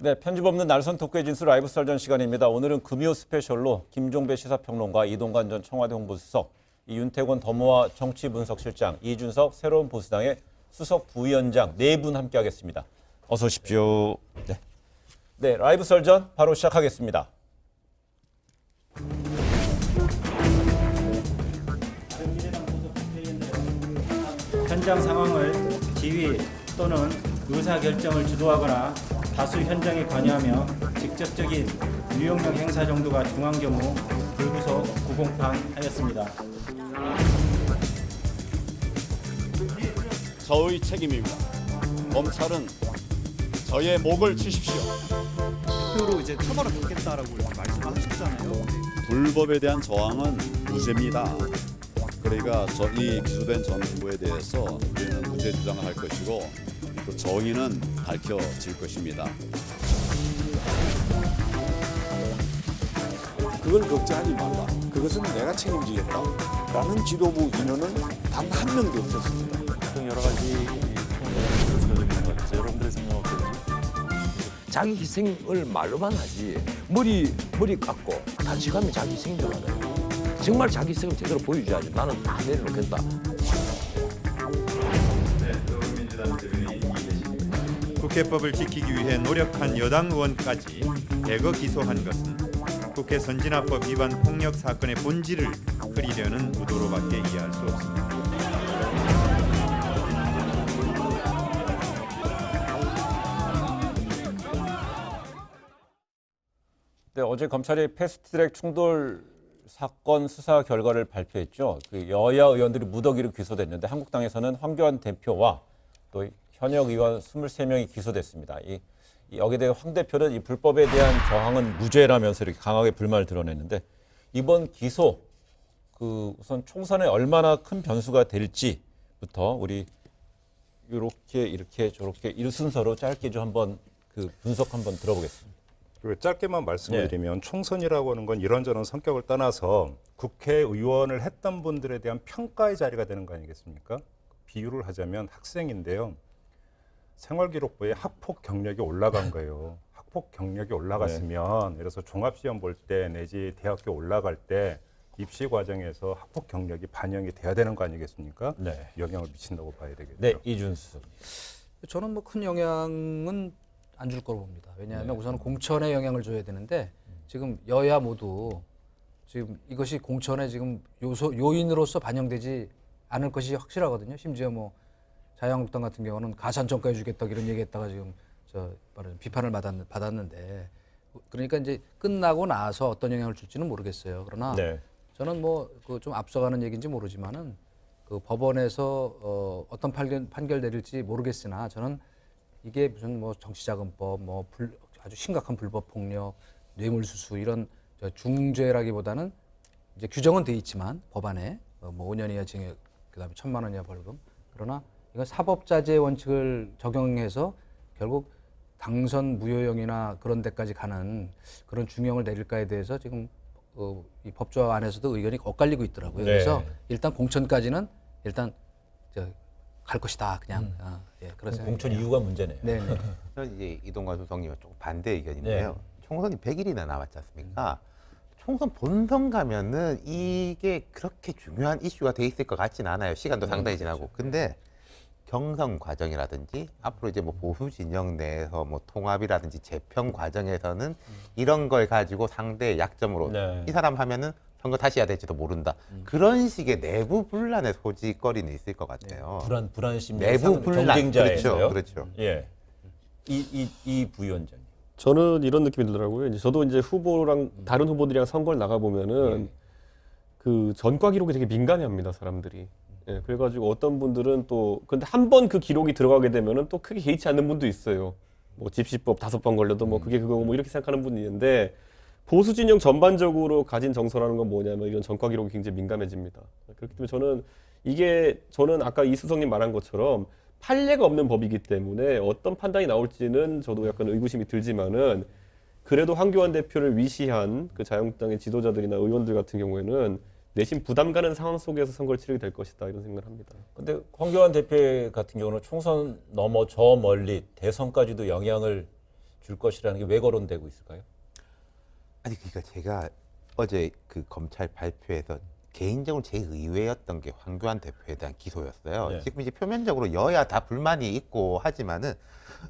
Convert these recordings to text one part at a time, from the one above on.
네, 편집 없는 날선 토크의 진수 라이브 설전 시간입니다. 오늘은 금요 스페셜로 김종배 시사평론가, 이동관 전 청와대 홍보수석, 윤태권 더모아 정치분석실장, 이준석 새로운 보수당의 수석 부위원장 네 분 함께하겠습니다. 어서 오십시오. 네, 라이브 설전 바로 시작하겠습니다. 현장 상황을 지휘 또는 의사결정을 주도하거나 다수 현장에 관여하며 직접적인 유용력 행사 정도가 중한 경우 불구속 구공판하였습니다. 저의 책임입니다. 검찰은 저의 목을 치십시오. 표로 이제 처벌을 받겠다라고 말씀하셨잖아요. 불법에 대한 저항은 무죄입니다. 그러니까 이 기소된 전 후보에 대해서 우리는 무죄 주장을 할 것이고 또 정의는 밝혀질 것입니다. 그걸 걱정하지 말라. 그것은 내가 책임지겠다. 라는 지도부 인원은 단 한 명도 없었습니다. 여러 가지 표현을 있는 것 같아서 여러분들의 생각은 어떤지? 자기 희생을 말로만 하지 머리 깎고 단식하면 자기 희생 줄 알아요. 정말 자기 희생을 제대로 보여줘야지. 나는 다 내려놓겠다. 국회법을 지키기 위해 노력한 여당 의원까지 대거 기소한 것은 국회 선진화법 위반 폭력 사건의 본질을 흐리려는 의도로밖에 이해할 수 없습니다. 네, 어제 검찰이 패스트트랙 충돌 사건 수사 결과를 발표했죠. 그 여야 의원들이 무더기로 기소됐는데 한국당에서는 황교안 대표와 또 현역 의원 23명이 기소됐습니다. 여기에 대해 황 대표는 이 불법에 대한 저항은 무죄라면서 이렇게 강하게 불만을 드러냈는데 이번 기소 우선 총선에 얼마나 큰 변수가 될지부터 우리 이렇게 저렇게 이 순서로 짧게 좀 한번 분석 한번 들어보겠습니다. 짧게만 말씀을 드리면 총선이라고 하는 건 이런저런 성격을 떠나서 국회의원을 했던 분들에 대한 평가의 자리가 되는 거 아니겠습니까? 비유를 하자면 학생인데요. 생활기록부에 학폭 경력이 올라간 거예요. 학폭 경력이 올라갔으면 그래서 종합시험 볼 때 내지 대학교 올라갈 때 입시 과정에서 학폭 경력이 반영이 돼야 되는 거 아니겠습니까? 네. 영향을 미친다고 봐야 되겠죠. 네, 이준수. 저는 뭐 큰 영향은 안 줄 거로 봅니다. 왜냐하면 우선 공천에 영향을 줘야 되는데 지금 여야 모두 지금 이것이 공천에 지금 요인으로서 반영되지 않을 것이 확실하거든요. 심지어 뭐 자유한국당 같은 경우는 가산 평가해 주겠다 이런 얘기했다가 지금 말하자면 비판을 받았는데 그러니까 이제 끝나고 나서 어떤 영향을 줄지는 모르겠어요. 그러나 저는 뭐 좀 앞서가는 얘기인지 모르지만은 법원에서 어떤 판결 내릴지 모르겠으나 저는 이게 무슨 뭐 정치자금법, 아주 심각한 불법 폭력, 뇌물수수 이런 중죄라기보다는 이제 규정은 돼 있지만 법안에 뭐 5년 이하 징역, 그다음에 1,000만 원 이하 벌금. 그러나 이건 사법자재 원칙을 적용해서 결국 당선 무효형이나 그런 데까지 가는 그런 중형을 내릴까에 대해서 지금 이 법조학 안에서도 의견이 엇갈리고 있더라고요. 그래서 일단 공천까지는 일단 갈 것이다 그냥. 그런 공천 이유가 문제네요. 네. 저는 이제 이동관 소장님은 조금 반대 의견인데요. 총선이 100일이나 남았지 않습니까? 총선 본선 가면은 이게 그렇게 중요한 이슈가 돼 있을 것 같지는 않아요. 시간도 상당히 지나고. 근데 경선 과정이라든지 앞으로 이제 뭐 보수 진영 내에서 뭐 통합이라든지 재편 과정에서는 이런 걸 가지고 상대의 약점으로 이 사람 하면은 선거 다시 해야 될지도 모른다. 그런 식의 내부 분란의 소지거리는 있을 것 같아요. 불안 심리. 내부 분란. 경쟁자에서요. 그렇죠. 예. 이 부위원장님. 저는 이런 느낌이 들더라고요. 저도 이제 후보랑 다른 후보들이랑 선거를 나가 보면은 전과 기록이 되게 민감해합니다, 사람들이. 그래가지고 어떤 분들은 또 근데 한 번 그 기록이 들어가게 되면은 또 크게 개의치 않는 분도 있어요. 뭐 집시법 5번 걸려도 뭐 그게 그거고 뭐 이렇게 생각하는 분이 있는데. 보수 진영 전반적으로 가진 정서라는 건 뭐냐면 이런 전과 기록이 굉장히 민감해집니다. 그렇기 때문에 저는 아까 이수성님 말한 것처럼 판례가 없는 법이기 때문에 어떤 판단이 나올지는 저도 약간 의구심이 들지만은 그래도 황교안 대표를 위시한 그 자유한국당의 지도자들이나 의원들 같은 경우에는 내심 부담 가는 상황 속에서 선거를 치르게 될 것이다 이런 생각을 합니다. 근데 황교안 대표 같은 경우는 총선 넘어 저 멀리 대선까지도 영향을 줄 것이라는 게 왜 거론되고 있을까요? 아니 그러니까 제가 어제 그 검찰 발표에서 개인적으로 제 의외였던 게 황교안 대표에 대한 기소였어요. 네. 지금 이제 표면적으로 여야 다 불만이 있고 하지만은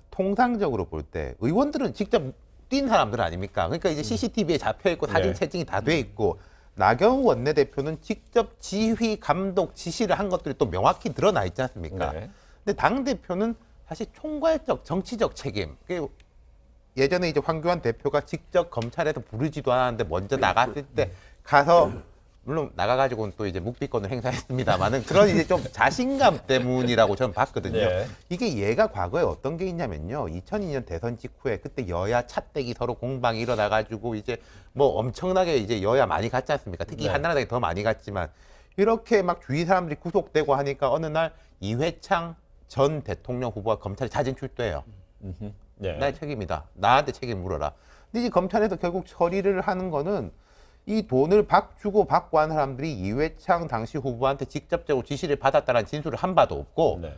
통상적으로 볼 때 의원들은 직접 뛴 사람들 아닙니까? 그러니까 이제 CCTV에 잡혀 있고 사진 네. 채팅이 다 돼 있고 나경원 원내대표는 직접 지휘, 감독, 지시를 한 것들이 또 명확히 드러나 있지 않습니까? 네. 근데 당 대표는 사실 총괄적 정치적 책임. 예전에 이제 황교안 대표가 직접 검찰에서 부르지도 않았는데 먼저 나갔을 때 가서 물론 나가가지고는 또 이제 묵비권을 행사했습니다만은 그런 이제 좀 자신감 때문이라고 저는 봤거든요. 네. 이게 얘가 과거에 어떤 게 있냐면요. 2002년 대선 직후에 그때 여야 차떼기 서로 공방이 일어나가지고 이제 뭐 엄청나게 이제 여야 많이 갔지 않습니까? 특히 네. 한나라당이 더 많이 갔지만 이렇게 막 주위 사람들이 구속되고 하니까 어느 날 이회창 전 대통령 후보가 검찰에 자진 출두해요. 네. 나의 책임이다. 나한테 책임 물어라. 근데 이 검찰에서 결국 처리를 하는 거는 이 돈을 주고 받고 한 사람들이 이회창 당시 후보한테 직접적으로 지시를 받았다는 진술을 한 바도 없고 네.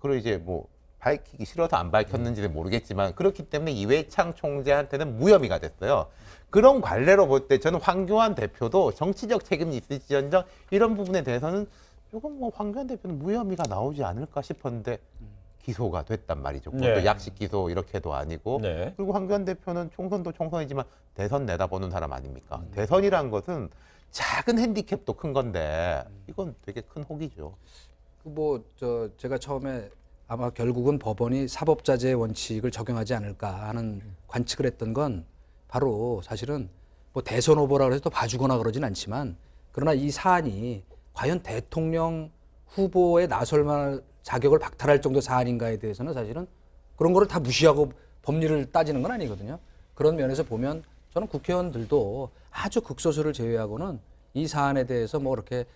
그리고 이제 뭐 밝히기 싫어서 안 밝혔는지는 모르겠지만 그렇기 때문에 이회창 총재한테는 무혐의가 됐어요. 그런 관례로 볼 때 저는 황교안 대표도 정치적 책임이 있을지언정 이런 부분에 대해서는 조금 뭐 황교안 대표는 무혐의가 나오지 않을까 싶었는데 기소가 됐단 말이죠. 그것도 네. 약식 기소 이렇게도 아니고 네. 그리고 황교안 대표는 총선도 총선이지만 대선 내다보는 사람 아닙니까? 대선이란 것은 작은 핸디캡도 큰 건데 이건 되게 큰 혹이죠. 제가 처음에 아마 결국은 법원이 사법자재 원칙을 적용하지 않을까 하는 관측을 했던 건 바로 사실은 뭐 대선 후보라 그래서 또 봐주거나 그러진 않지만 그러나 이 사안이 과연 대통령 후보에 나설 만한 자격을 박탈할 정도 사안인가에 대해서는 사실은 그런 거를 다 무시하고 법리를 따지는 건 아니거든요. 그런 면에서 보면 저는 국회의원들도 아주 극소수를 제외하고는 이 사안에 대해서 뭐 이렇게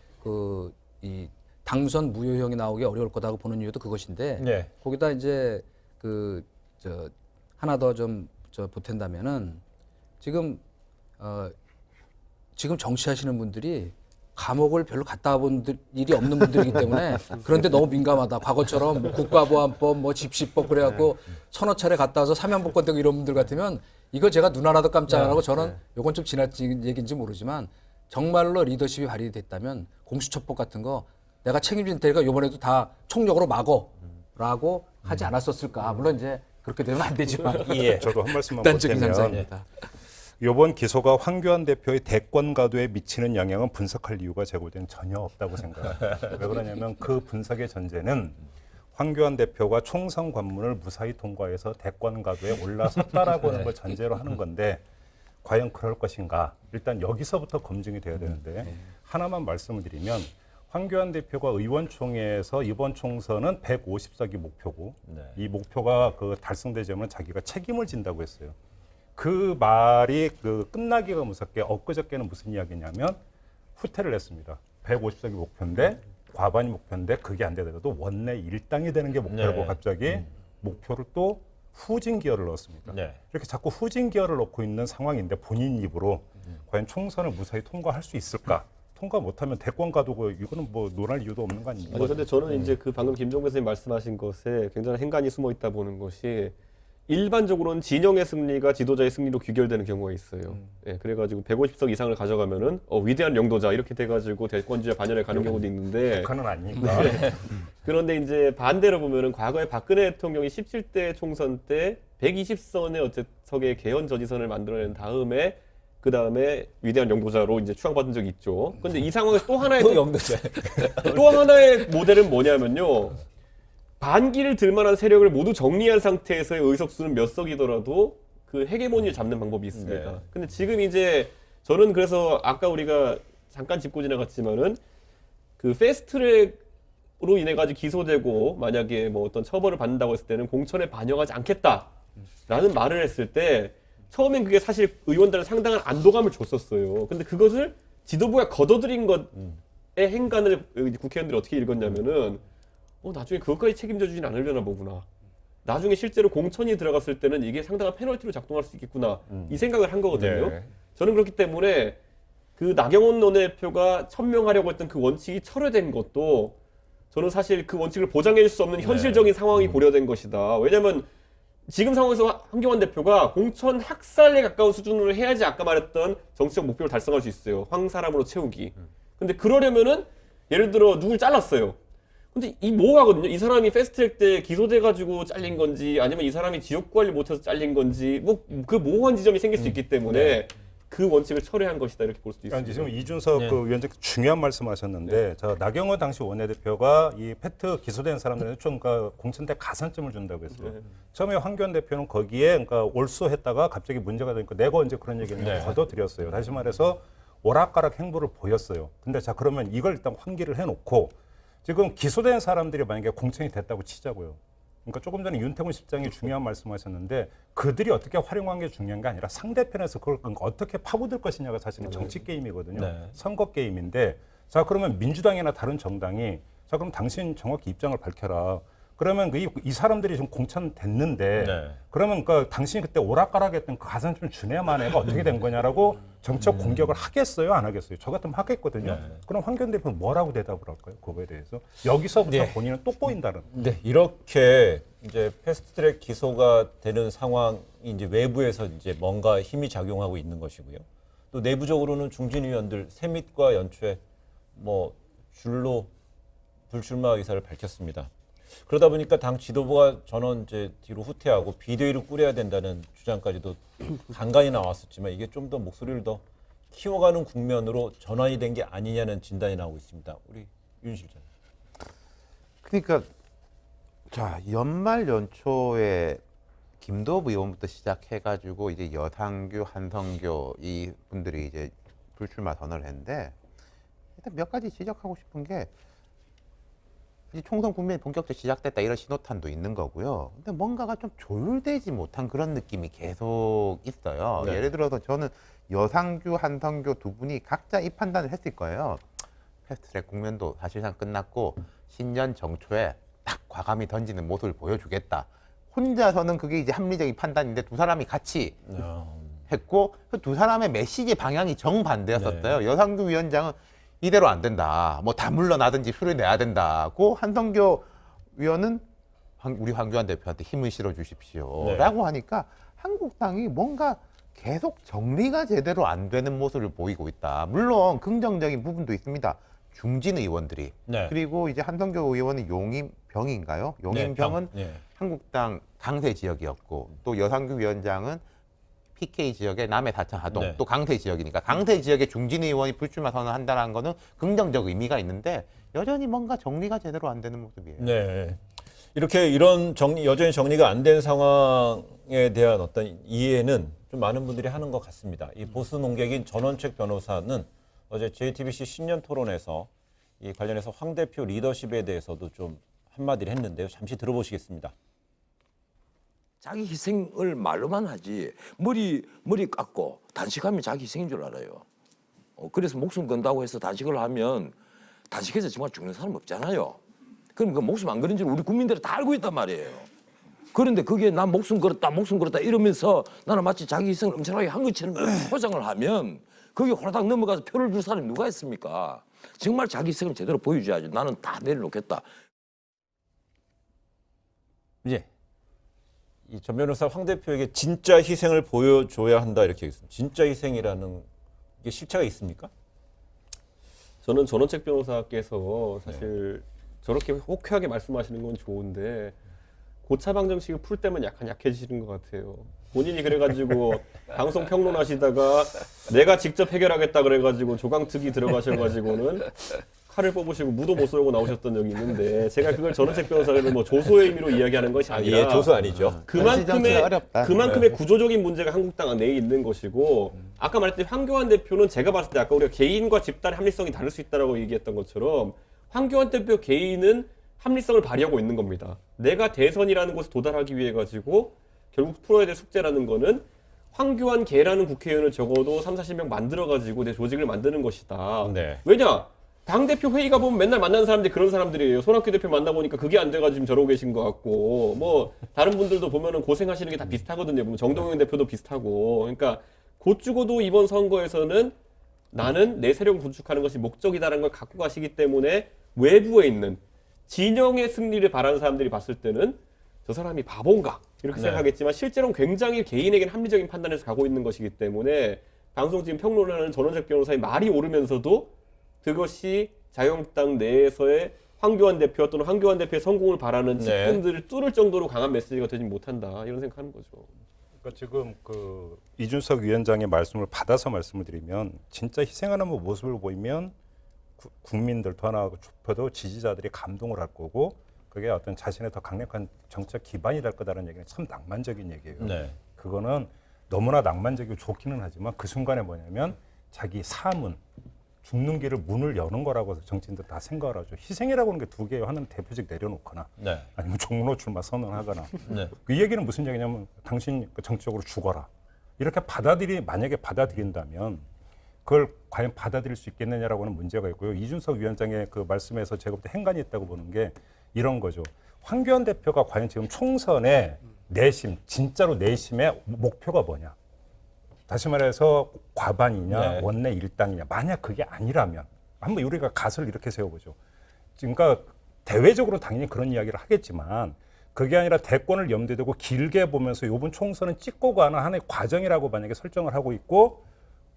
이 당선 무효형이 나오기 어려울 거다고 보는 이유도 그것인데 네. 거기다 이제 하나 더 좀 보탠다면은 지금 정치하시는 분들이 감옥을 별로 갔다 본 일이 없는 분들이기 때문에 그런데 너무 민감하다. 과거처럼 뭐 국가보안법, 뭐 집시법 그래갖고 서너 차례 갔다 와서 사면복권 되고 이런 분들 같으면 이거 제가 눈 하나도 깜짝 안 하고 저는 요건 좀 지나친 얘기인지 모르지만 정말로 리더십이 발휘됐다면 공수처법 같은 거 내가 책임질 테니까 이번에도 다 총력으로 막어라고 하지 않았었을까. 물론 이제 그렇게 되면 안 되지만 예. 저도 한 말씀만 극단적인 보태면 상상입니다. 이번 기소가 황교안 대표의 대권 가도에 미치는 영향은 분석할 이유가 제고된 전혀 없다고 생각합니다. 왜 그러냐면 그 분석의 전제는 황교안 대표가 총선 관문을 무사히 통과해서 대권 가도에 올라섰다라고 하는 걸 전제로 하는 건데 과연 그럴 것인가? 일단 여기서부터 검증이 돼야 되는데 하나만 말씀을 드리면 황교안 대표가 의원총회에서 이번 총선은 150석이 목표고 이 목표가 달성되지 않으면 자기가 책임을 진다고 했어요. 그 말이 끝나기가 무섭게 엊그저께는 무슨 이야기냐면 후퇴를 했습니다. 150석이 목표인데 과반이 목표인데 그게 안 되더라도 원내 일당이 되는 게 목표라고 네. 갑자기 목표를 또 후진 기어를 넣었습니다. 네. 이렇게 자꾸 후진 기어를 넣고 있는 상황인데 본인 입으로 과연 총선을 무사히 통과할 수 있을까? 통과 못하면 대권 가도고 이거는 뭐 논할 이유도 없는 거 아닙니까? 아니 근데 저는 이제 그 방금 김종배 선생님 말씀하신 것에 굉장히 행간이 숨어 있다 보는 것이 일반적으로는 진영의 승리가 지도자의 승리로 귀결되는 경우가 있어요. 예, 그래가지고 150석 이상을 가져가면은 위대한 영도자 이렇게 돼가지고 대권주의 반열에 가는 경우도 있는데 북한은 아니니까. 그런데 이제 반대로 보면은 과거에 박근혜 대통령이 17대 총선 때 120석의 석의 개헌 저지선을 만들어낸 다음에 그 다음에 위대한 영도자로 이제 추앙받은 적이 있죠. 근데 이 상황에서 또 하나의 또 하나의 모델은 뭐냐면요. 반기를 들만한 세력을 모두 정리한 상태에서의 의석수는 몇 석이더라도 그 헤게모니를 잡는 방법이 있습니다. 네. 근데 지금 이제 저는 그래서 아까 우리가 잠깐 짚고 지나갔지만은 그 패스트트랙으로 인해 가지고 기소되고 만약에 뭐 어떤 처벌을 받는다고 했을 때는 공천에 반영하지 않겠다라는 말을 했을 때 처음엔 그게 사실 의원들은 상당한 안도감을 줬었어요. 근데 그것을 지도부가 걷어들인 것의 행간을 국회의원들이 어떻게 읽었냐면은 나중에 그것까지 책임져 주진 않으려나 보구나. 나중에 실제로 공천이 들어갔을 때는 이게 상당한 페널티로 작동할 수 있겠구나. 이 생각을 한 거거든요. 네. 저는 그렇기 때문에 그 나경원 원내대표가 천명하려고 했던 그 원칙이 철회된 것도 저는 사실 그 원칙을 보장해 줄 수 없는 현실적인 상황이 고려된 것이다. 왜냐하면 지금 상황에서 황교안 대표가 공천 학살에 가까운 수준으로 해야지 아까 말했던 정치적 목표를 달성할 수 있어요. 황사람으로 채우기. 근데 그러려면은 예를 들어 누굴 잘랐어요. 근데 이 모호하거든요. 이 사람이 패스트트랙 때 기소돼가지고 잘린 건지 아니면 이 사람이 지역 관리 못해서 잘린 건지 뭐 그 모호한 지점이 생길 수 있기 때문에 그 원칙을 철회한 것이다 이렇게 볼 수도 있습니다. 지금 이준석 그 위원장 중요한 말씀하셨는데 저 나경원 당시 원내대표가 이 패트 기소된 사람들한테 좀 그러니까 공천 때 가산점을 준다고 했어요. 처음에 황교안 대표는 거기에 그러니까 올소했다가 갑자기 문제가 되니까 내가 언제 그런 얘기했냐고 걷어들였어요. 다시 말해서 오락가락 행보를 보였어요. 근데 자 그러면 이걸 일단 환기를 해놓고 지금 기소된 사람들이 만약에 공천이 됐다고 치자고요. 그러니까 조금 전에 윤태곤 실장이 중요한 말씀하셨는데 그들이 어떻게 활용한 게 중요한 게 아니라 상대편에서 그걸 어떻게 파고들 것이냐가 사실은 정치 게임이거든요. 선거 게임인데 자 그러면 민주당이나 다른 정당이 자 그럼 당신 정확히 입장을 밝혀라. 그러면 이 사람들이 지금 공천됐는데 그러면 그 당신이 그때 오락가락했던 그 가산점 준해만 해가 어떻게 된 거냐라고 정책 공격을 하겠어요, 안 하겠어요? 저 같으면 하겠거든요. 그럼 황교안 대표는 뭐라고 대답을 할까요? 그거에 대해서 여기서부터 본인은 또 꼬인다는. 네, 이렇게 이제 패스트트랙 기소가 되는 상황이 이제 외부에서 이제 뭔가 힘이 작용하고 있는 것이고요. 또 내부적으로는 중진 의원들 세밋과 연초에 뭐 줄로 불출마 의사를 밝혔습니다. 그러다 보니까 당 지도부가 전원 이제 뒤로 후퇴하고 비대위를 꾸려야 된다는 주장까지도 간간히 나왔었지만 이게 좀 더 목소리를 더 키워가는 국면으로 전환이 된 게 아니냐는 진단이 나오고 있습니다. 우리 윤 실장. 그러니까 자 연말 연초에 김도읍 의원부터 시작해가지고 이제 여상규, 한성교 이 분들이 이제 불출마 선언을 했는데 일단 몇 가지 지적하고 싶은 게 이제 총선 국면이 본격적으로 시작됐다 이런 신호탄도 있는 거고요. 근데 뭔가가 좀 조율되지 못한 그런 느낌이 계속 있어요. 예를 들어서 저는 여상규, 한성교 두 분이 각자 이 판단을 했을 거예요. 패스트트랙 국면도 사실상 끝났고 신년 정초에 딱 과감히 던지는 모습을 보여주겠다. 혼자서는 그게 이제 합리적인 판단인데 두 사람이 같이 했고 그 두 사람의 메시지 방향이 정반대였었어요. 여상규 위원장은 이대로 안 된다. 뭐 다 물러나든지 수를 내야 된다고 한성교 위원은 우리 황교안 대표한테 힘을 실어 주십시오. 라고 하니까 한국당이 뭔가 계속 정리가 제대로 안 되는 모습을 보이고 있다. 물론 긍정적인 부분도 있습니다. 중진 의원들이. 그리고 이제 한성교 의원은 용인병인가요? 용인병은 한국당 강세 지역이었고 또 여상규 위원장은 PK 지역의 남해 사천 하동 또 강세 지역이니까 강세 지역의 중진 의원이 불출마 선언한다는 거는 긍정적 의미가 있는데 여전히 뭔가 정리가 제대로 안 되는 모습이에요. 네. 이렇게 이런 여전히 정리가 안 된 상황에 대한 어떤 이해는 좀 많은 분들이 하는 것 같습니다. 이 보수 농객인 전원책 변호사는 어제 JTBC 신년 토론에서 이 관련해서 황 대표 리더십에 대해서도 좀 한마디를 했는데요. 잠시 들어보시겠습니다. 자기 희생을 말로만 하지 머리 깎고 단식하면 자기 희생인 줄 알아요. 그래서 목숨 건다고 해서 단식을 하면 단식해서 정말 죽는 사람 없잖아요. 그럼 그 목숨 안 걸은 줄 우리 국민들이 다 알고 있단 말이에요. 그런데 그게 난 목숨 걸었다 이러면서 나는 마치 자기 희생을 엄청나게 한 것처럼 포장을 하면 거기 호라닥 넘어가서 표를 줄 사람이 누가 있습니까? 정말 자기 희생을 제대로 보여줘야죠. 나는 다 내려놓겠다. 예. 이 전 변호사 황 대표에게 진짜 희생을 보여줘야 한다 이렇게 얘기했습니다. 진짜 희생이라는 게 실체가 있습니까? 저는 전원책 변호사께서 사실 저렇게 호쾌하게 말씀하시는 건 좋은데 고차방 정식을 풀 때만 약간 약해지시는 것 같아요. 본인이 그래가지고 방송 평론하시다가 내가 직접 해결하겠다 그래가지고 조강특위 들어가셔가지고는 칼을 뽑으시고 무도 못 쏘고 나오셨던 적이 있는데 제가 그걸 전원책 변호사를 뭐 조소의 의미로 이야기하는 것이 아니라 예, 조소 아니죠. 그만큼의 구조적인 문제가 한국당 내에 있는 것이고 아까 말했듯이 황교안 대표는 제가 봤을 때 아까 우리가 개인과 집단의 합리성이 다를 수 있다라고 얘기했던 것처럼 황교안 대표 개인은 합리성을 발휘하고 있는 겁니다. 내가 대선이라는 곳에 도달하기 위해 가지고 결국 풀어야 될 숙제라는 거는 황교안 개라는 국회의원을 적어도 3-40명 만들어가지고 내 조직을 만드는 것이다. 왜냐? 당대표 회의 가보면 맨날 만나는 사람들이 그런 사람들이에요. 손학규 대표 만나보니까 그게 안 돼가지고 지금 저러고 계신 것 같고 뭐 다른 분들도 보면은 고생하시는 게 다 비슷하거든요. 보면 정동영 대표도 비슷하고 그러니까 곧 죽어도 이번 선거에서는 나는 내 세력을 구축하는 것이 목적이다라는 걸 갖고 가시기 때문에 외부에 있는 진영의 승리를 바라는 사람들이 봤을 때는 저 사람이 바본가 이렇게 네. 생각하겠지만 실제로는 굉장히 개인에게는 합리적인 판단에서 가고 있는 것이기 때문에 방송 지금 평론을 하는 전원석 변호사의 말이 오르면서도 그것이 자유한국당 내에서의 황교안 대표 또는 황교안 대표의 성공을 바라는 네. 측근들을 뚫을 정도로 강한 메시지가 되지 못한다 이런 생각하는 거죠. 그러니까 지금 그 이준석 위원장의 말씀을 받아서 말씀을 드리면 진짜 희생하는 모습을 보이면 국민들도 하나 좁혀도 지지자들이 감동을 할 거고 그게 어떤 자신의 더 강력한 정책 기반이 될 거다라는 얘기는 참 낭만적인 얘기예요. 네. 그거는 너무나 낭만적이고 좋기는 하지만 그 순간에 뭐냐면 자기 사문 죽는 길을 문을 여는 거라고 정치인들 다 생각을 하죠. 희생이라고 하는 게 두 개예요. 하나는 대표직 내려놓거나 네. 아니면 종로 출마 선언하거나. 네. 그 얘기는 무슨 얘기냐면 당신 정치적으로 죽어라. 이렇게 만약에 받아들인다면 그걸 과연 받아들일 수 있겠느냐라고 하는 문제가 있고요. 이준석 위원장의 그 말씀에서 제가 볼 때 행간이 있다고 보는 게 이런 거죠. 황교안 대표가 과연 지금 총선의 내심, 진짜로 내심의 목표가 뭐냐. 다시 말해서 과반이냐 네. 원내 일당이냐. 만약 그게 아니라면 한번 우리가 가설을 이렇게 세워보죠. 그러니까 대외적으로 당연히 그런 이야기를 하겠지만 그게 아니라 대권을 염두에 두고 길게 보면서 이번 총선은 찍고 가는 하나의 과정이라고 만약에 설정을 하고 있고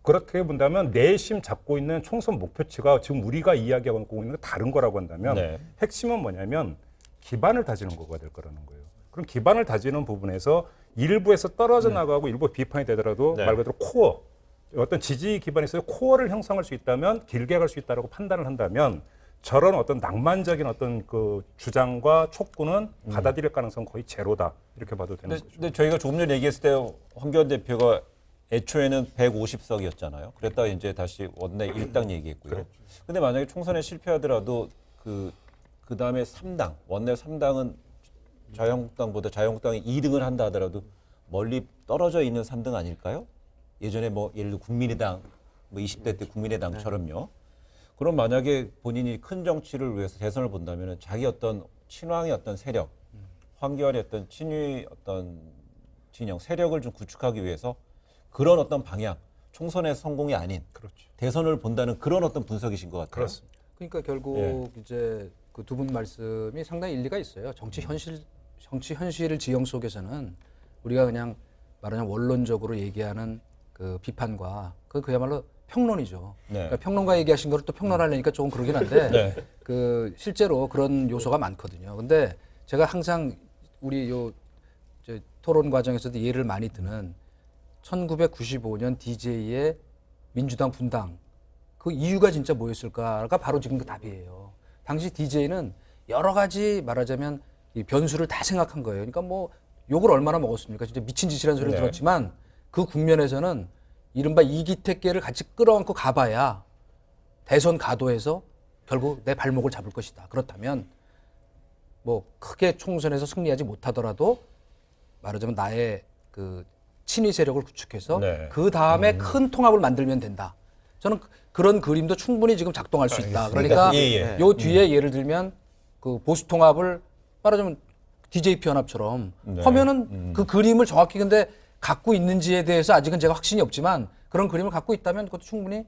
그렇게 본다면 내심 잡고 있는 총선 목표치가 지금 우리가 이야기하고 있는 거 다른 거라고 한다면 네. 핵심은 뭐냐면 기반을 다지는 거가 될 거라는 거예요. 그럼 기반을 다지는 부분에서 일부에서 떨어져 나가고 일부 비판이 되더라도 네. 말 그대로 코어 어떤 지지 기반이 있어서 코어를 형성할 수 있다면 길게 갈 수 있다라고 판단을 한다면 저런 어떤 낭만적인 어떤 그 주장과 촉구는 받아들일 가능성 거의 제로다 이렇게 봐도 되는 거죠. 근데 저희가 조금 전에 얘기했을 때 황교안 대표가 애초에는 150석이었잖아요. 그랬다가 이제 다시 원내 일당 얘기했고요. 근데 만약에 총선에 실패하더라도 그 다음에 3당, 원내 3당은 자유한국당보다 자유한국당이 2등을 한다 하더라도 멀리 떨어져 있는 3등 아닐까요? 예전에 뭐 예를 들어 국민의당, 뭐 20대 때 국민의당처럼요. 그럼 만약에 본인이 큰 정치를 위해서 대선을 본다면 자기 어떤 친황의 어떤 세력, 황교안의 어떤 친위 어떤 진영, 세력을 좀 구축하기 위해서 그런 어떤 방향, 총선의 성공이 아닌 그렇죠. 대선을 본다는 그런 어떤 분석이신 것 같아요. 그렇습니다. 그러니까 결국 이제 그 두 분 말씀이 상당히 일리가 있어요. 정치 현실을 지형 속에서는 우리가 그냥 말하자면 원론적으로 얘기하는 그 비판과 그야말로 평론이죠. 네. 그러니까 평론가 얘기하신 거를 또 평론하려니까 조금 그러긴 한데 네. 그 실제로 그런 요소가 많거든요. 근데 제가 항상 우리 저 토론 과정에서도 예를 많이 드는 1995년 DJ의 민주당 분당 그 이유가 진짜 뭐였을까가 바로 지금 그 답이에요. 당시 DJ는 여러 가지 말하자면 이 변수를 다 생각한 거예요. 그러니까 뭐 욕을 얼마나 먹었습니까? 진짜 미친 짓이라는 소리를 네. 들었지만 그 국면에서는 이른바 이기택계를 같이 끌어안고 가봐야 대선 가도에서 결국 내 발목을 잡을 것이다. 그렇다면 뭐 크게 총선에서 승리하지 못하더라도 말하자면 나의 그 친위 세력을 구축해서 네. 그 다음에 큰 통합을 만들면 된다. 저는 그런 그림도 충분히 지금 작동할 수 있다. 그러니까 예. 요 뒤에 예를 들면 그 보수 통합을 말하자면 DJP 연합처럼 네. 하면은 그 그림을 정확히 근데 갖고 있는지에 대해서 아직은 제가 확신이 없지만 그런 그림을 갖고 있다면 그것도 충분히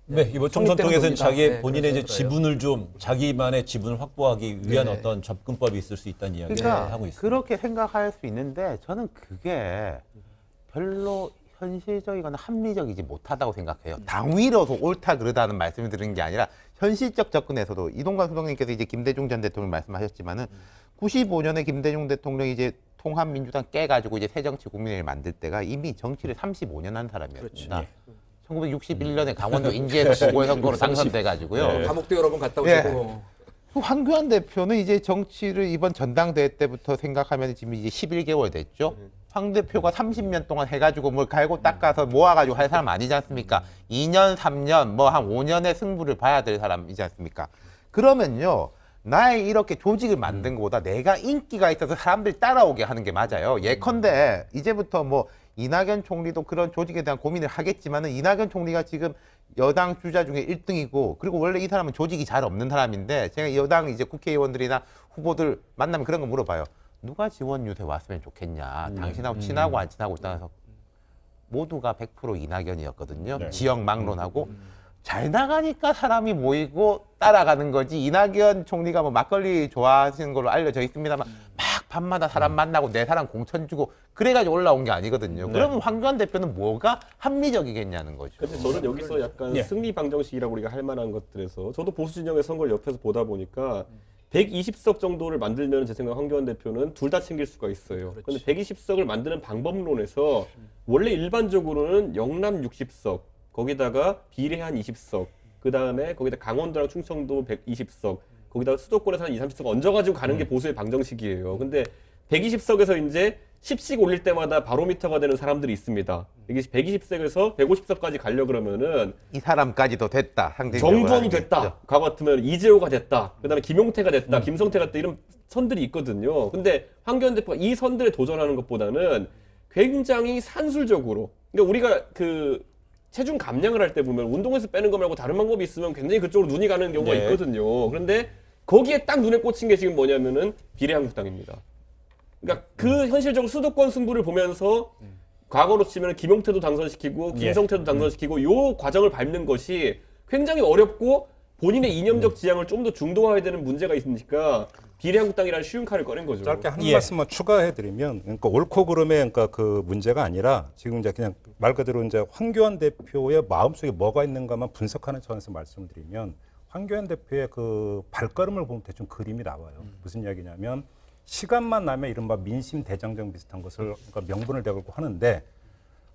네, 이번 총선 성립되는 통해서는 겁니다. 자기의 네, 본인의 이제 그래서 지분을 좀 자기만의 지분을 확보하기 위한 네. 어떤 접근법이 있을 수 있다는 이야기를 그러니까 하고 있습니다. 그렇게 생각할 수 있는데 저는 그게 별로 현실적이거나 합리적이지 못하다고 생각해요. 당위로서 옳다 그르다는 말씀을 드리는 게 아니라 현실적 접근에서도 이동관 소장님께서 이제 김대중 전 대통령 말씀하셨지만은 95년에 김대중 대통령이 이제 통합민주당 깨가지고 이제 새정치국민회를 만들 때가 이미 정치를 35년 한 사람이었습니다. 1961년에 강원도 인제에서 보궐선거로 당선돼가지고요. 감옥도 여러 번 갔다 예. 오시고 그 황교안 대표는 이제 정치를 이번 전당대회 때부터 생각하면 지금 이제 11개월 됐죠. 황 대표가 30년 동안 해가지고 뭘 갈고 닦아서 모아가지고 할 사람 아니지 않습니까? 2년, 3년, 뭐 한 5년의 승부를 봐야 될 사람이지 않습니까? 그러면요. 나의 이렇게 조직을 만든 것보다 내가 인기가 있어서 사람들이 따라오게 하는 게 맞아요. 예컨대 이제부터 뭐 이낙연 총리도 그런 조직에 대한 고민을 하겠지만은 이낙연 총리가 지금 여당 주자 중에 1등이고 그리고 원래 이 사람은 조직이 잘 없는 사람인데 제가 여당 이제 국회의원들이나 후보들 만나면 그런 거 물어봐요. 누가 지원 유세 왔으면 좋겠냐. 당신하고 친하고 안 친하고 따라서 모두가 100% 이낙연이었거든요. 네. 지역 막론하고 잘 나가니까 사람이 모이고 따라가는 거지. 이낙연 총리가 뭐 막걸리 좋아하시는 걸로 알려져 있습니다만 막 개판마다 사람 만나고 내 사람 공천 주고 그래가지고 올라온 게 아니거든요. 그러면 황교안 대표는 뭐가 합리적이겠냐는 거죠. 근데 저는 여기서 약간 승리 방정식이라고 우리가 할 만한 것들에서 저도 보수 진영의 선거를 옆에서 보다 보니까 120석 정도를 만들면 제 생각 황교안 대표는 둘 다 챙길 수가 있어요. 근데 120석을 만드는 방법론에서 원래 일반적으로는 영남 60석, 거기다가 비례 한 20석, 그 다음에 거기다 강원도랑 충청도 120석, 거기다가 수도권에서 한 2, 30석 얹어가지고 가는 게 보수의 방정식이에요. 근데 120석에서 이제 10씩 올릴 때마다 바로미터가 되는 사람들이 있습니다. 이게 120석에서 150석까지 가려 그러면은 이 사람까지도 됐다. 상대적으로 정두원이 하는 게 됐다. 있죠. 과거 같으면 이재호가 됐다. 그다음에 김용태가 됐다. 김성태가 됐다. 이런 선들이 있거든요. 근데 황교안 대표가 이 선들에 도전하는 것보다는 굉장히 산술적으로, 그러니까 우리가 그 체중 감량을 할 때 보면 운동에서 빼는 거 말고 다른 방법이 있으면 굉장히 그쪽으로 눈이 가는 경우가 네. 있거든요. 그런데 거기에 딱 눈에 꽂힌 게 지금 뭐냐면은 비례한국당입니다. 그러니까 그 현실적으로 수도권 승부를 보면서 과거로 치면 김용태도 당선시키고 김성태도 당선시키고 요 과정을 밟는 것이 굉장히 어렵고 본인의 이념적 지향을 좀 더 중도화해야 되는 문제가 있으니까 비례한국당이라는 쉬운 칼을 꺼낸 거죠. 짧게 한 말씀만 추가해드리면, 그러니까 옳고 그름의 그러니까 그 문제가 아니라 지금 이제 그냥 말 그대로 이제 황교안 대표의 마음속에 뭐가 있는가만 분석하는 차원에서 말씀을 드리면, 황교안 대표의 그 발걸음을 보면 대충 그림이 나와요. 무슨 이야기냐면 시간만 나면 이른바 민심 대장정 비슷한 것을 그러니까 명분을 대고 하는데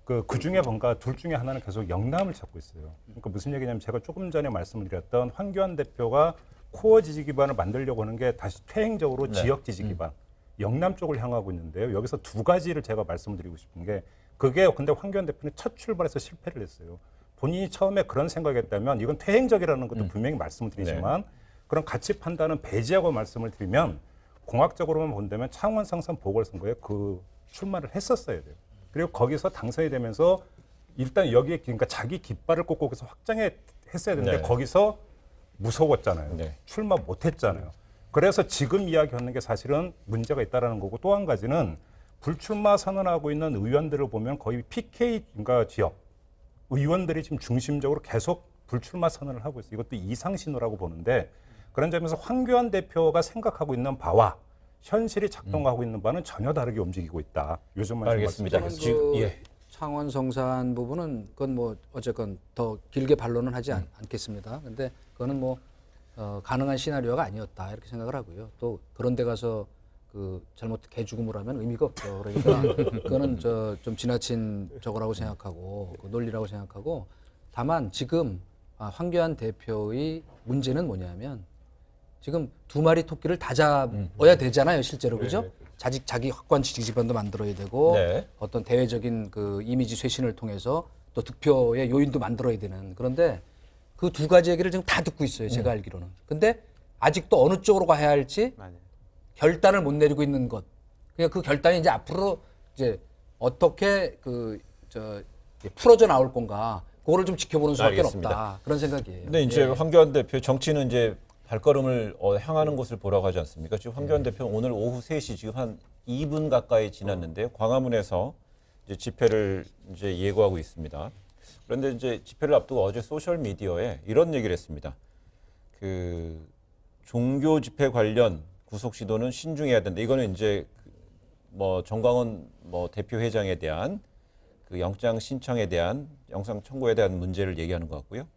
그 중에 뭔가 둘 중에 하나는 계속 영남을 찾고 있어요. 그러니까 무슨 얘기냐면 제가 조금 전에 말씀을 드렸던 황교안 대표가 코어 지지 기반을 만들려고 하는 게 다시 퇴행적으로 지역 지지 기반, 영남 쪽을 향하고 있는데요. 여기서 두 가지를 제가 말씀을 드리고 싶은 게, 그게 근데 황교안 대표는 첫 출발에서 실패를 했어요. 본인이 처음에 그런 생각했다면 이건 퇴행적이라는 것도 분명히 말씀을 드리지만 그런 가치 판단은 배제하고 말씀을 드리면 공학적으로만 본다면 창원 상선 보궐선거에 그 출마를 했었어야 돼요. 그리고 거기서 당선이 되면서 일단 여기에 그러니까 자기 깃발을 꽂고 해서 확장해 했어야 되는데 거기서 무서웠잖아요. 출마 못했잖아요. 그래서 지금 이야기하는 게 사실은 문제가 있다라는 거고, 또 한 가지는 불출마 선언하고 있는 의원들을 보면 거의 PK 그러니까 지역 의원들이 지금 중심적으로 계속 불출마 선언을 하고 있어요. 이것도 이상 신호라고 보는데, 그런 점에서 황교안 대표가 생각하고 있는 바와 현실이 작동하고 있는 바는 전혀 다르게 움직이고 있다. 요즘만 알겠습니다. 그 창원 성산 부분은 그건 뭐 어쨌건 더 길게 반론은 하지 않겠습니다. 근데 그거는 뭐 가능한 시나리오가 아니었다 이렇게 생각을 하고요. 또 그런 데 가서 그 잘못 개죽음을 하면 의미가 없죠. 그러니까 그거는 좀 지나친 저거라고 생각하고 그 논리라고 생각하고, 다만 지금 황교안 대표의 문제는 뭐냐면 지금 두 마리 토끼를 다 잡아야 되잖아요, 실제로. 그죠? 자기 확고한 지지 기반도 만들어야 되고 어떤 대외적인 그 이미지 쇄신을 통해서 또 득표의 요인도 만들어야 되는. 그런데 그 두 가지 얘기를 지금 다 듣고 있어요, 제가 알기로는. 근데 아직도 어느 쪽으로 가야 할지 결단을 못 내리고 있는 것. 그러니까 그 결단이 이제 앞으로 이제 어떻게 풀어져 나올 건가, 그거를 좀 지켜보는 수밖에 없다. 그런 생각이에요. 근데 이제 황교안 대표 정치는 이제 발걸음을 향하는 곳을 보라고 하지 않습니까? 지금 황교안 대표는 오늘 오후 3시 지금 한 2분 가까이 지났는데요. 광화문에서 이제 집회를 이제 예고하고 있습니다. 그런데 이제 집회를 앞두고 어제 소셜 미디어에 이런 얘기를 했습니다. 그 종교 집회 관련 구속 시도는 신중해야 된다. 이거는 이제 뭐 정광훈 뭐 대표회장에 대한 그 영장 신청에 대한 영상 청구에 대한 문제를 얘기하는 것 같고요.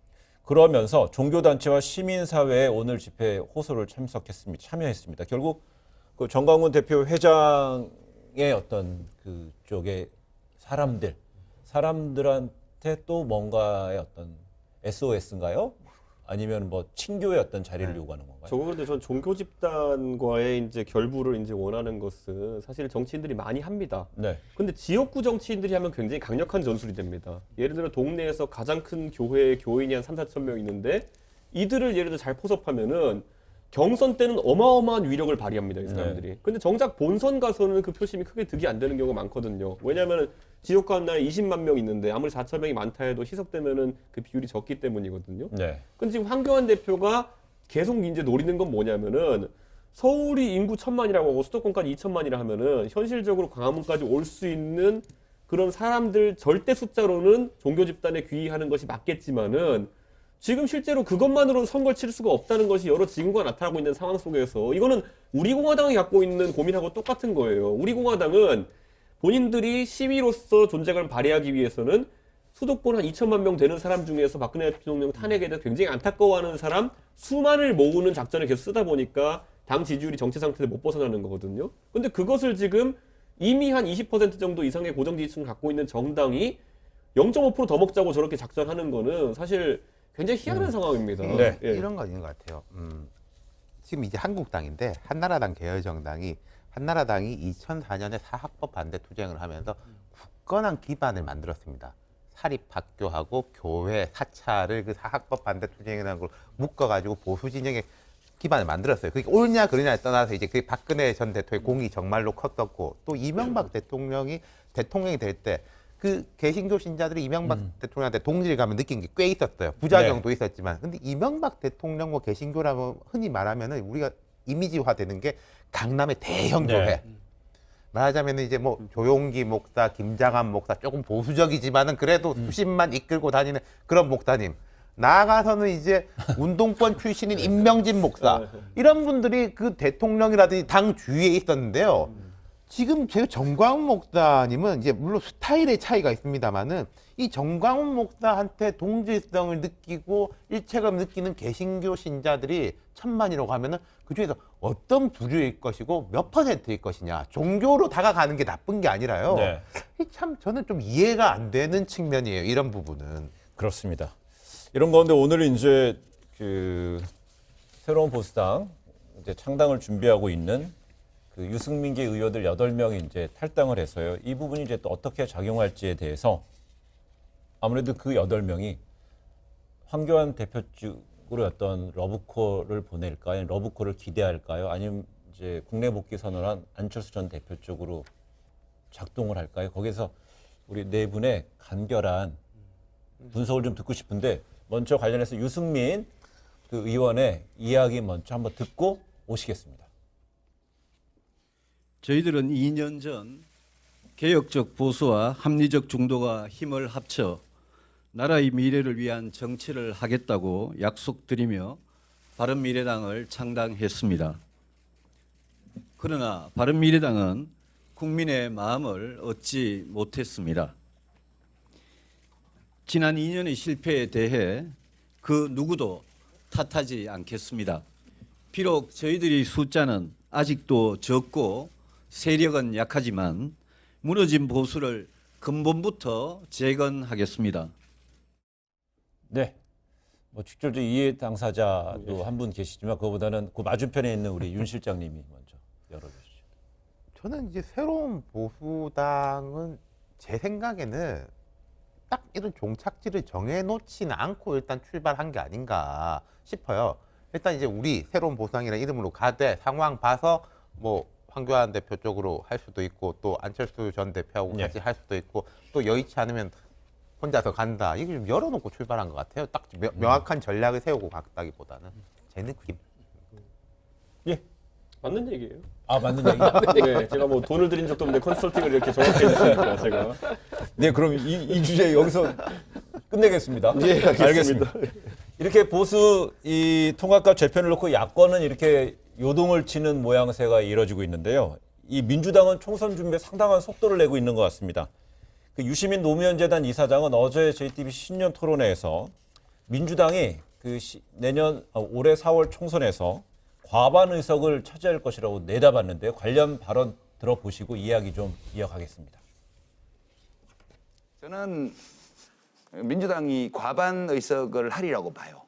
그러면서 종교단체와 시민사회에 오늘 집회 호소를 참여했습니다. 결국 그 정광훈 대표 회장의 어떤 그쪽의 사람들한테 또 뭔가의 어떤 SOS인가요? 아니면 뭐 친교의 어떤 자리를 요구하는 건가요? 저거 그런데 전 종교 집단과의 이제 결부를 이제 원하는 것은 사실 정치인들이 많이 합니다. 근데 지역구 정치인들이 하면 굉장히 강력한 전술이 됩니다. 예를 들어 동네에서 가장 큰 교회의 교인이 한 3,4천 명 있는데 이들을 예를 들어 잘 포섭하면은 경선 때는 어마어마한 위력을 발휘합니다, 이 사람들이. 근데 정작 본선 가서는 그 표심이 크게 득이 안 되는 경우가 많거든요. 왜냐하면 지역구 하나에 20만 명 있는데 아무리 4천 명이 많다 해도 희석되면은 그 비율이 적기 때문이거든요. 근데 지금 황교안 대표가 계속 이제 노리는 건 뭐냐면은 서울이 인구 1,000만이라고 하고 수도권까지 2,000만이라 하면은 현실적으로 광화문까지 올 수 있는 그런 사람들 절대 숫자로는 종교 집단에 귀의하는 것이 맞겠지만은 지금 실제로 그것만으로는 선거를 치를 수가 없다는 것이 여러 징후가 나타나고 있는 상황 속에서 이거는 우리 공화당이 갖고 있는 고민하고 똑같은 거예요. 우리 공화당은 본인들이 시위로서 존재감을 발휘하기 위해서는 수도권 한 2천만 명 되는 사람 중에서 박근혜 대통령 탄핵에 대해서 굉장히 안타까워하는 사람 수만을 모으는 작전을 계속 쓰다 보니까 당 지지율이 정체 상태를 못 벗어나는 거거든요. 근데 그것을 지금 이미 한 20% 정도 이상의 고정 지지층을 갖고 있는 정당이 0.5% 더 먹자고 저렇게 작전하는 거는 사실 굉장히 희한한 상황입니다. 네. 예. 이런 거 있는 것 같아요. 지금 이제 한국당인데 한나라당 계열정당이 한나라당이 2004년에 사학법 반대 투쟁을 하면서 굳건한 기반을 만들었습니다. 사립학교하고 교회, 사찰을 그 사학법 반대 투쟁이라는 걸 묶어가지고 보수 진영의 기반을 만들었어요. 그게 옳냐 그러냐에 떠나서 이제 그 박근혜 전 대통령의 공이 정말로 컸었고 또 이명박 대통령이 될 때 그 개신교 신자들이 이명박 대통령한테 동질감을 느낀 게 꽤 있었어요. 부작용도 있었지만. 근데 이명박 대통령 뭐 개신교라고 흔히 말하면은 우리가 이미지화되는 게 강남의 대형 교회. 네. 말하자면 이제 뭐 조용기 목사, 김장한 목사 조금 보수적이지만은 그래도 수십만 이끌고 다니는 그런 목사님. 나아가서는 이제 운동권 출신인 임명진 목사 이런 분들이 그 대통령이라든지 당 주위에 있었는데요. 지금 제 정광훈 목사님은 이제 물론 스타일의 차이가 있습니다만은 이 정광훈 목사한테 동질성을 느끼고 일체감 느끼는 개신교 신자들이 1000만이라고 하면은 그 중에서 어떤 부류일 것이고 몇 %일 것이냐. 종교로 다가가는 게 나쁜 게 아니라요. 네. 참 저는 좀 이해가 안 되는 측면이에요. 이런 부분은. 그렇습니다. 이런 가운데 오늘은 이제 그 새로운 보수당 이제 창당을 준비하고 있는 그 유승민계 의원들 8명이 이제 탈당을 해서요. 이 부분이 이제 또 어떻게 작용할지에 대해서 아무래도 그 8명이 황교안 대표 쪽으로 어떤 러브콜을 보낼까요? 러브콜을 기대할까요? 아니면 이제 국내 복귀 선언한 안철수 전 대표 쪽으로 작동을 할까요? 거기서 우리 네 분의 간결한 분석을 좀 듣고 싶은데 먼저 관련해서 유승민 그 의원의 이야기 먼저 한번 듣고 오시겠습니다. 저희들은 2년 전 개혁적 보수와 합리적 중도가 힘을 합쳐 나라의 미래를 위한 정치를 하겠다고 약속드리며 바른미래당을 창당했습니다. 그러나 바른미래당은 국민의 마음을 얻지 못했습니다. 지난 2년의 실패에 대해 그 누구도 탓하지 않겠습니다. 비록 저희들의 숫자는 아직도 적고 세력은 약하지만 무너진 보수를 근본부터 재건하겠습니다. 네. 뭐 직접적 이해 당사자도 한 분 계시지만 그거보다는 그 맞은편에 있는 우리 윤 실장님이 먼저 열어주시죠. 저는 이제 새로운 보수당은 제 생각에는 딱 이런 종착지를 정해놓지는 않고 일단 출발한 게 아닌가 싶어요. 일단 이제 우리 새로운 보수당이라는 이름으로 가되 상황 봐서 뭐 황교안 대표 쪽으로 할 수도 있고 또 안철수 전 대표하고 같이 할 수도 있고 또 여의치 않으면 혼자서 간다. 이걸 좀 열어놓고 출발한 것 같아요. 딱 명확한 전략을 세우고 갔다기보다는 제 느낌. 예. 맞는 얘기예요. 아, 맞는 얘기. 네, 제가 뭐 돈을 들인 적도 없는데 컨설팅을 이렇게 정확히 해주시니까 제가. 네, 그럼 이 주제 여기서 끝내겠습니다. 예, 알겠습니다. 이렇게 보수 이 통합과 재편을 놓고 야권은 이렇게 요동을 치는 모양새가 이뤄지고 있는데요. 이 민주당은 총선 준비에 상당한 속도를 내고 있는 것 같습니다. 그 유시민 노무현재단 이사장은 어제 JTBC 신년 토론회에서 민주당이 그 올해 4월 총선에서 과반 의석을 차지할 것이라고 내다봤는데요. 관련 발언 들어보시고 이야기 좀 이어가겠습니다. 저는 민주당이 과반 의석을 하리라고 봐요.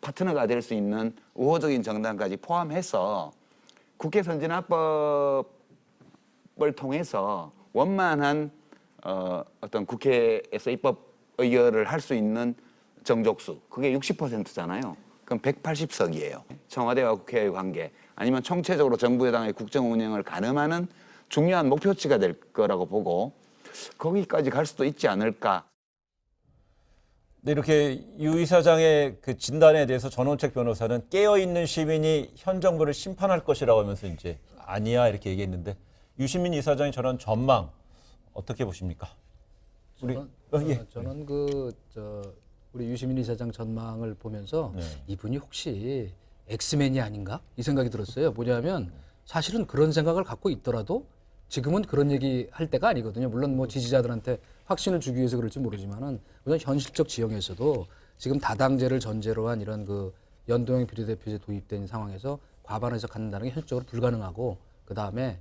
파트너가 될 수 있는 우호적인 정당까지 포함해서 국회 선진화법을 통해서 원만한 어떤 국회에서 입법 의결을 할 수 있는 정족수, 그게 60%잖아요. 그럼 180석이에요. 청와대와 국회의 관계, 아니면 총체적으로 정부 여당의 국정 운영을 가늠하는 중요한 목표치가 될 거라고 보고 거기까지 갈 수도 있지 않을까. 네, 이렇게 유 이사장의 그 진단에 대해서 전원책 변호사는 깨어있는 시민이 현 정부를 심판할 것이라고 하면서 이제 아니야 이렇게 얘기했는데 유시민 이사장이 저런 전망 어떻게 보십니까? 저는 우리 유시민 이사장 전망을 보면서 네. 이분이 혹시 엑스맨이 아닌가 이 생각이 들었어요. 뭐냐면 사실은 그런 생각을 갖고 있더라도 지금은 그런 얘기 할 때가 아니거든요. 물론 뭐 지지자들한테 확신을 주기 위해서 그럴지 모르지만은 우선 현실적 지형에서도 지금 다당제를 전제로 한 이런 그 연동형 비례대표제 도입된 상황에서 과반에서 갖는다는 게 현실적으로 불가능하고 그 다음에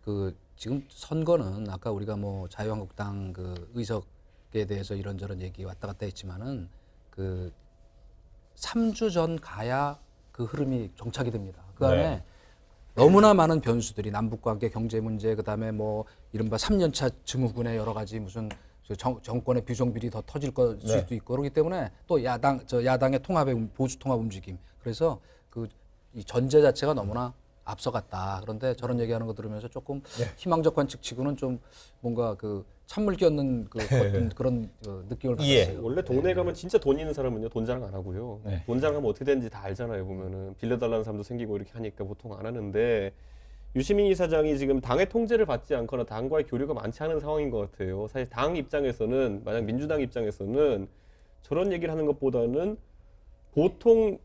그 지금 선거는 아까 우리가 뭐 자유한국당 그 의석에 대해서 이런저런 얘기 왔다 갔다 했지만은 그 3주 전 가야 그 흐름이 정착이 됩니다. 그 안에 네. 너무나 많은 변수들이 남북관계, 경제 문제, 그다음에 뭐 이른바 3년차 증후군의 여러 가지 무슨 정권의 비정비리 더 터질 것 네. 수도 있고 그렇기 때문에 또 야당의 통합의 보수 통합 움직임. 그래서 그 이 전제 자체가 너무나 앞서갔다. 그런데 저런 얘기하는 거 들으면서 조금 희망적 관측치고는 좀 뭔가 그 찬물 끼얹는 그 그런 느낌을 받았어요. 원래 동네 가면 진짜 돈 있는 사람은요 돈 자랑 안 하고요. 네. 돈 자랑하면 어떻게 되는지 다 알잖아요. 보면은 빌려달라는 사람도 생기고 이렇게 하니까 보통 안 하는데 유시민 이사장이 지금 당의 통제를 받지 않거나 당과의 교류가 많지 않은 상황인 것 같아요. 사실 당 입장에서는 만약 민주당 입장에서는 저런 얘기를 하는 것보다는 보통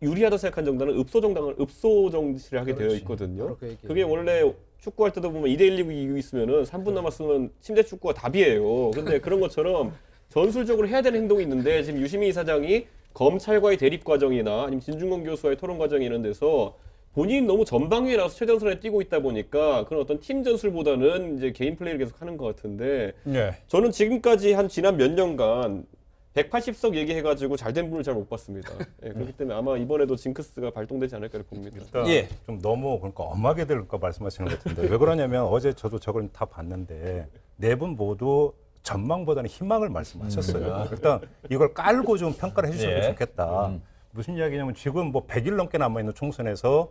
유리하다 생각한 정당은 읍소 정치를 하게 되어 있거든요. 그게 원래 축구할 때도 보면 2대1 리그 이기고 있으면은 3분 남았으면 침대 축구가 답이에요. 근데 그런 것처럼 전술적으로 해야 되는 행동이 있는데 지금 유시민 이사장이 검찰과의 대립 과정이나 아니면 진중권 교수와의 토론 과정이 이런 데서 본인이 너무 전방위에 나와서 최전선에 뛰고 있다 보니까 그런 어떤 팀 전술보다는 이제 개인 플레이를 계속 하는 것 같은데 네. 저는 지금까지 한 지난 몇 년간 180석 얘기해가지고 잘된 분을 잘 못 봤습니다. 예, 그렇기 때문에 아마 이번에도 징크스가 발동되지 않을까 봅니다. 일단 예. 좀 너무 그러니까 엄하게 들까 말씀하시는 것 같은데 왜 그러냐면 어제 저도 저걸 다 봤는데 네 분 모두 전망보다는 희망을 말씀하셨어요. 일단 이걸 깔고 좀 평가를 해주셨으면 예. 좋겠다. 무슨 이야기냐면 지금 뭐 100일 넘게 남아있는 총선에서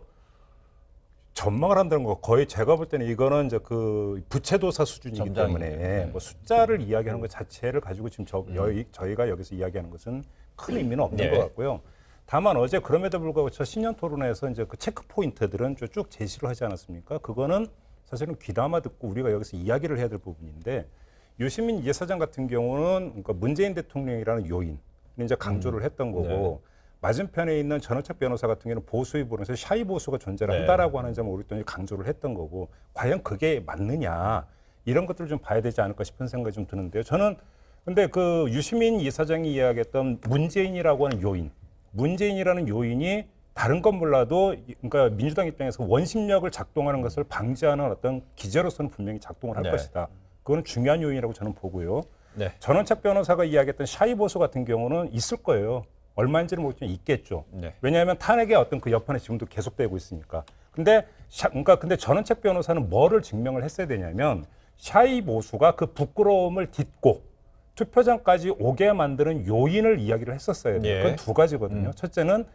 전망을 한다는 거 거의 제가 볼 때는 이거는 이제 그 부채도사 수준이기 점장이네요. 때문에 뭐 숫자를 이야기하는 것 자체를 가지고 지금 저희가 여기서 이야기하는 것은 큰 의미는 없는 네. 것 같고요. 다만 어제 그럼에도 불구하고 저 신년 토론에서 이제 그 체크 포인트들은 쭉 제시를 하지 않았습니까? 그거는 사실은 귀담아 듣고 우리가 여기서 이야기를 해야 될 부분인데 유시민 이사장 같은 경우는 그러니까 문재인 대통령이라는 요인을 이제 강조를 했던 거고 맞은편에 있는 전원책 변호사 같은 경우는 보수의 부분에서 샤이 보수가 존재를 네. 한다라고 하는 점을 우리 또 강조를 했던 거고 과연 그게 맞느냐 이런 것들을 좀 봐야 되지 않을까 싶은 생각이 좀 드는데요. 저는 근데 그 유시민 이사장이 이야기했던 문재인이라고 하는 요인, 문재인이라는 요인이 다른 건 몰라도 그러니까 민주당 입장에서 원심력을 작동하는 것을 방지하는 어떤 기제로서는 분명히 작동을 할 네. 것이다. 그거는 중요한 요인이라고 저는 보고요. 네. 전원책 변호사가 이야기했던 샤이 보수 같은 경우는 있을 거예요. 얼마인지는 모르지만 있겠죠. 네. 왜냐하면 탄핵의 어떤 그 여판이 지금도 계속되고 있으니까. 근데 근데 전원책 변호사는 뭐를 증명을 했어야 되냐면 샤이 보수가 그 부끄러움을 딛고 투표장까지 오게 만드는 요인을 이야기를 했었어야 돼요. 예. 그건 두 가지거든요. 첫째는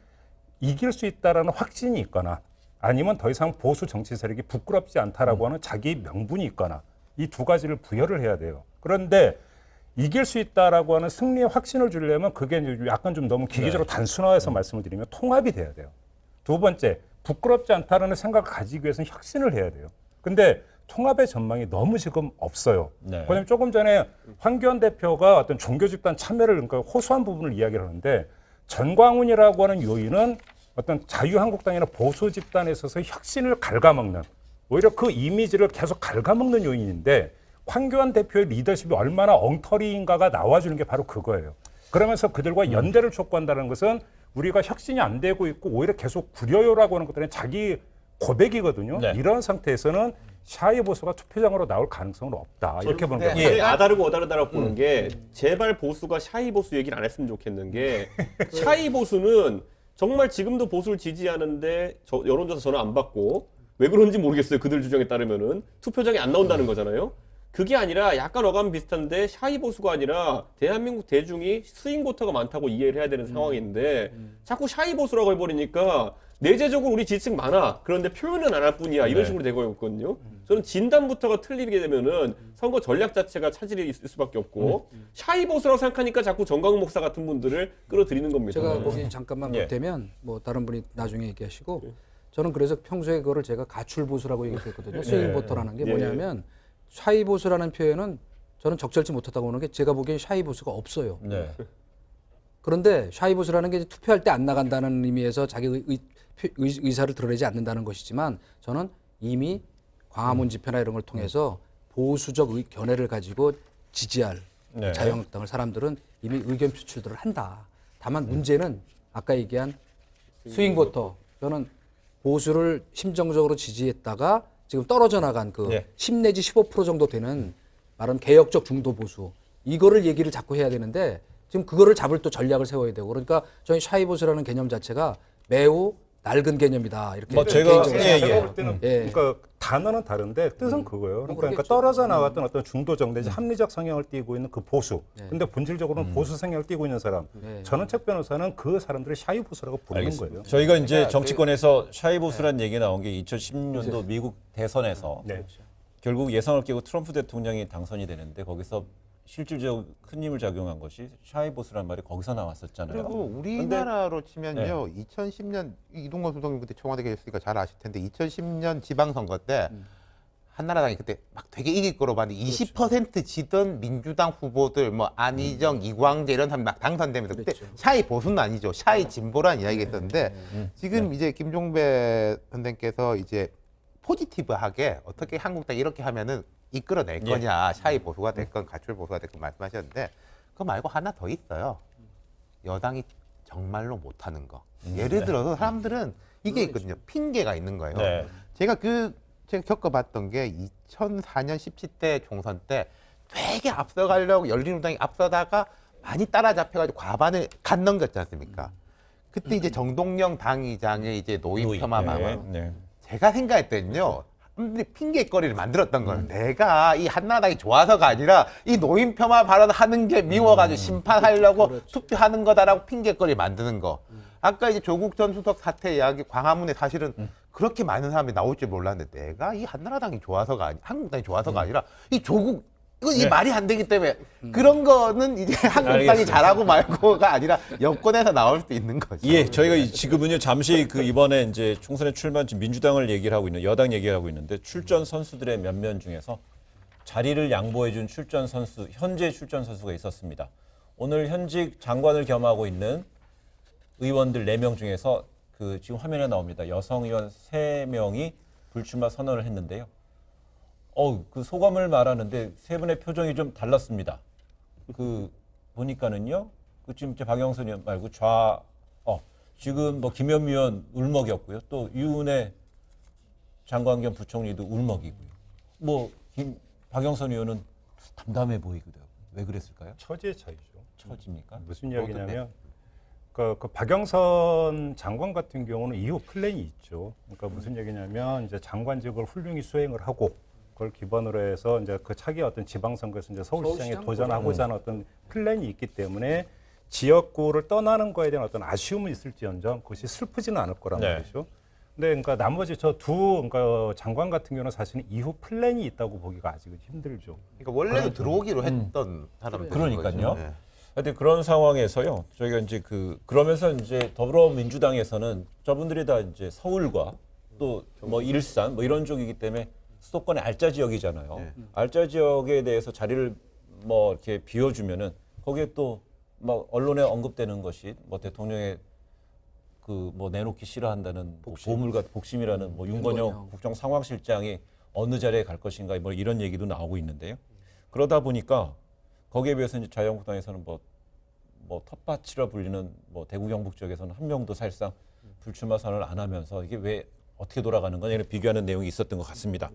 이길 수 있다라는 확신이 있거나 아니면 더 이상 보수 정치 세력이 부끄럽지 않다라고 하는 자기 명분이 있거나 이 두 가지를 부여를 해야 돼요. 그런데 이길 수 있다라고 하는 승리의 확신을 주려면 그게 이제 약간 좀 너무 기계적으로 단순화해서 말씀을 드리면 통합이 돼야 돼요. 두 번째, 부끄럽지 않다라는 생각을 가지기 위해서는 혁신을 해야 돼요. 근데 통합의 전망이 너무 지금 없어요. 네. 왜냐하면 조금 전에 황교안 대표가 어떤 종교 집단 참여를 그러니까 호소한 부분을 이야기를 하는데 전광훈이라고 하는 요인은 어떤 자유한국당이나 보수 집단에 있어서 혁신을 갉아먹는 오히려 그 이미지를 계속 갉아먹는 요인인데 황교안 대표의 리더십이 얼마나 엉터리인가가 나와주는 게 바로 그거예요. 그러면서 그들과 연대를 촉구한다는 것은 우리가 혁신이 안 되고 있고 오히려 계속 구려요라고 하는 것들은 자기 고백이거든요. 네. 이런 상태에서는 샤이 보수가 투표장으로 나올 가능성은 없다. 이렇게 보는 거예요. 예. 아다르고 어다르다라고 보는 게 제발 보수가 샤이 보수 얘기를 안 했으면 좋겠는 게 샤이 보수는 정말 지금도 보수를 지지하는데 여론조사 전화 안 받고 왜 그런지 모르겠어요. 그들 주장에 따르면은 투표장에 안 나온다는 거잖아요. 그게 아니라 약간 어감 비슷한데 샤이 보수가 아니라 대한민국 대중이 스윙 보터가 많다고 이해를 해야 되는 상황인데 자꾸 샤이 보수라고 해버리니까 내재적으로 우리 지지층 많아. 그런데 표현은 안 할 뿐이야. 이런 식으로 되고 있거든요. 저는 진단부터가 틀리게 되면은 선거 전략 자체가 차질이 있을 수밖에 없고 샤이 보수라고 생각하니까 자꾸 정광훈 목사 같은 분들을 끌어들이는 겁니다. 제가 거기 잠깐만 예. 보태면 뭐 다른 분이 나중에 얘기하시고 저는 그래서 평소에 그거를 제가 가출 보수라고 얘기했거든요. 스윙 보터라는 게 뭐냐면 샤이 보수라는 표현은 저는 적절치 못하다고 보는 게 제가 보기엔 샤이 보수가 없어요. 네. 그런데 샤이보스라는 게 이제 투표할 때 안 나간다는 의미에서 자기 의사를 드러내지 않는다는 것이지만 저는 이미 광화문 집회나 이런 걸 통해서 보수적 견해를 가지고 지지할 네. 자유한국당을 사람들은 이미 의견 표출들을 한다. 다만 문제는 아까 얘기한 스윙보터. 저는 보수를 심정적으로 지지했다가 지금 떨어져 나간 그 네. 10 내지 15% 정도 되는 말하면 개혁적 중도 보수. 이거를 얘기를 자꾸 해야 되는데 지금 그거를 잡을 또 전략을 세워야 되고 그러니까 저희 샤이보스라는 개념 자체가 매우 낡은 개념이다. 이렇게 뭐 제가 개인적으로 예, 제가 예. 볼 때는 예. 그러니까 단어는 다른데 뜻은 그거예요. 그러니까 그렇겠죠. 떨어져 나왔던 어떤 중도적 내지 합리적 성향을 띠고 있는 그 보수. 근데 본질적으로는 보수 성향을 띠고 있는 사람. 전원책 변호사는 그 사람들을 샤이보스라고 부르는 거예요. 저희가 이제 정치권에서 샤이보스라는 얘기 나온 게 2016년도 미국 대선에서 네. 결국 예선을 깨고 트럼프 대통령이 당선이 되는데 거기서 실질적 큰 힘을 작용한 것이 샤이보스란 말이 거기서 나왔었잖아요. 그리고 우리나라로 치면요, 2010년 이동관 수석님 그때 청와대 계셨으니까 잘 아실 텐데 2010년 지방선거 때 한나라당이 그때 막 되게 이길 거로 봤는데 20% 지던 민주당 후보들 뭐 안희정, 이광재 이런 사람 막 당선되면서 그때 샤이 보수는 아니죠, 샤이 진보라는 이야기가 있었는데 지금 이제 김종배 선생께서 이제 포지티브하게 어떻게 한국당 이렇게 하면은 이끌어낼 거냐, 샤이 보수가 됐건 가출 보수가 됐건 말씀하셨는데 그거 말고 하나 더 있어요. 여당이 정말로 못하는 거. 예를 들어서 사람들은 이게 있거든요. 핑계가 있는 거예요. 네. 제가 겪어봤던 게 2004년 17대 총선 때 되게 앞서가려고 열린우리당이 앞서다가 많이 따라잡혀가지고 과반을 간 넘겼지 않습니까? 그때 이제 정동영 당의장의 이제 노인 폄하 발언. 네. 제가 생각했더니요. 핑계거리를 만들었던 거예요. 내가 이 한나라당이 좋아서가 아니라 이 노인 폄하 발언하는 게 미워가지고 심판하려고 투표하는 거다라고 핑계거리 만드는 거. 아까 이제 조국 전 수석 사태 이야기 광화문에 사실은 그렇게 많은 사람이 나올 줄 몰랐는데 내가 이 한나라당이 좋아서가 아니, 한국당이 좋아서가 아니라 이 조국 이게 말이 안 되기 때문에 그런 거는 이제 한국당이 알겠습니다. 잘하고 말고가 아니라 여권에서 나올 수도 있는 거죠. 예, 저희가 지금은요 잠시 그 이번에 이제 총선에 출마한 지금 민주당을 얘기를 하고 있는 여당 얘기를 하고 있는데 출전 선수들의 몇몇 중에서 자리를 양보해준 출전 선수 현재 출전 선수가 있었습니다. 오늘 현직 장관을 겸하고 있는 의원들 4명 중에서 그 지금 화면에 나옵니다. 여성 의원 3명이 불출마 선언을 했는데요. 그 소감을 말하는데 세 분의 표정이 좀 달랐습니다. 그 보니까는요. 그 지금 박영선 의원 말고 지금 뭐 김현미 의원 울먹였고요. 또 유은혜 장관 겸 부총리도 울먹이고요. 뭐 박영선 의원은 담담해 보이거든요. 왜 그랬을까요? 처지의 차이죠. 처지입니까? 무슨 이야기냐면 그 박영선 장관 같은 경우는 이후 플랜이 있죠. 그러니까 무슨 얘기냐면 이제 장관직을 훌륭히 수행을 하고 그걸 기반으로 해서 이제 그 차기 어떤 지방선거에서 이제 서울시장에 도전하고자 하는 어떤 플랜이 있기 때문에 지역구를 떠나는 거에 대한 어떤 아쉬움은 있을지언정 그것이 슬프지는 않을 거란 말이죠. 근데 그러니까 나머지 그러니까 장관 같은 경우는 사실은 이후 플랜이 있다고 보기가 아직은 힘들죠. 그러니까 원래는 들어오기로 했던 사람들. 그러니까요. 네. 하여튼 그런 상황에서요. 저희가 이제 그러면서 이제 더불어민주당에서는 저분들이 다 이제 서울과 또 뭐 일산 뭐 이런 쪽이기 때문에 수도권의 알짜 지역이잖아요. 알짜 지역에 대해서 자리를 뭐 이렇게 비워주면은 거기에 또 막 언론에 언급되는 것이 뭐 대통령의 그 뭐 내놓기 싫어한다는 복심이라는 뭐 윤건영 국정상황실장이 어느 자리에 갈 것인가 뭐 이런 얘기도 나오고 있는데요. 그러다 보니까 거기에 비해서 이제 자유한국당에서는 뭐 텃밭이라 불리는 뭐 대구 경북 지역에서는 한 명도 사실상 불출마 선언을 안 하면서 이게 왜 어떻게 돌아가는 거냐 이런 비교하는 내용이 있었던 것 같습니다.